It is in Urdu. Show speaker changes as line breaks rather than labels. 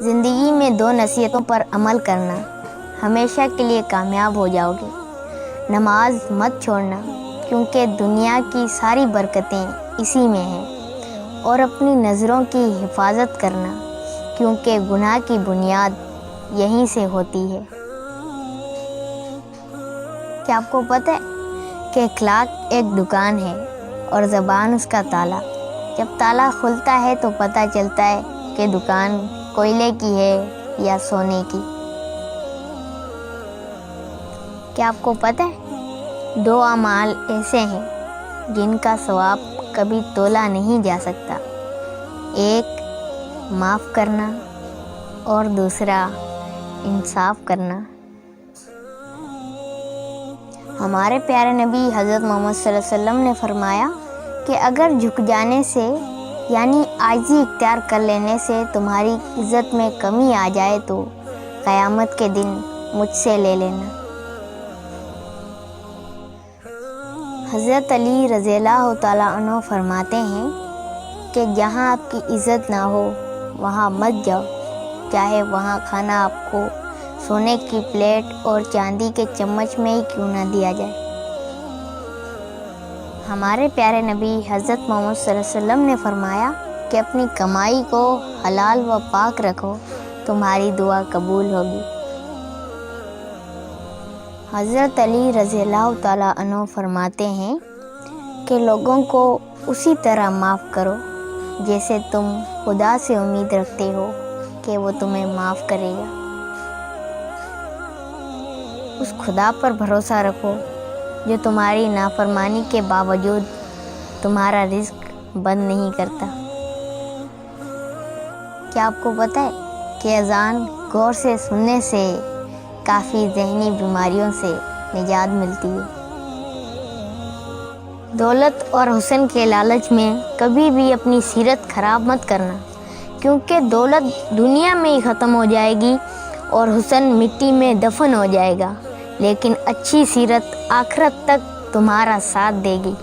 زندگی میں 2 نصیحتوں پر عمل کرنا، ہمیشہ کے لیے کامیاب ہو جاؤ گے۔ نماز مت چھوڑنا، کیونکہ دنیا کی ساری برکتیں اسی میں ہیں، اور اپنی نظروں کی حفاظت کرنا، کیونکہ گناہ کی بنیاد یہیں سے ہوتی ہے۔ کیا آپ کو پتہ ہے کہ اخلاق ایک دکان ہے اور زبان اس کا تالا؟ جب تالا کھلتا ہے تو پتہ چلتا ہے کہ دکان کوئلے کی ہے یا سونے کی۔ کیا آپ کو پتہ ہے 2 اعمال ایسے ہیں جن کا ثواب کبھی تولا نہیں جا سکتا؟ ایک معاف کرنا اور دوسرا انصاف کرنا۔ ہمارے پیارے نبی حضرت محمد صلی اللہ علیہ وسلم نے فرمایا کہ اگر جھک جانے سے یعنی عاجزی اختیار کر لینے سے تمہاری عزت میں کمی آ جائے تو قیامت کے دن مجھ سے لے لینا۔ حضرت علی رضی اللہ تعالیٰ عنہ فرماتے ہیں کہ جہاں آپ کی عزت نہ ہو وہاں مت جاؤ، چاہے وہاں کھانا آپ کو سونے کی پلیٹ اور چاندی کے چمچ میں ہی کیوں نہ دیا جائے۔ ہمارے پیارے نبی حضرت محمد صلی اللہ علیہ وسلم نے فرمایا کہ اپنی کمائی کو حلال و پاک رکھو، تمہاری دعا قبول ہوگی۔ حضرت علی رضی اللہ تعالیٰ عنہ فرماتے ہیں کہ لوگوں کو اسی طرح معاف کرو جیسے تم خدا سے امید رکھتے ہو کہ وہ تمہیں معاف کرے گا۔ اس خدا پر بھروسہ رکھو جو تمہاری نافرمانی کے باوجود تمہارا رزق بند نہیں کرتا۔ کیا آپ کو پتہ ہے کہ اذان غور سے سننے سے کافی ذہنی بیماریوں سے نجات ملتی ہے؟ دولت اور حسن کے لالچ میں کبھی بھی اپنی سیرت خراب مت کرنا، کیونکہ دولت دنیا میں ہی ختم ہو جائے گی اور حسن مٹی میں دفن ہو جائے گا، لیکن اچھی سیرت آخرت تک تمہارا ساتھ دے گی۔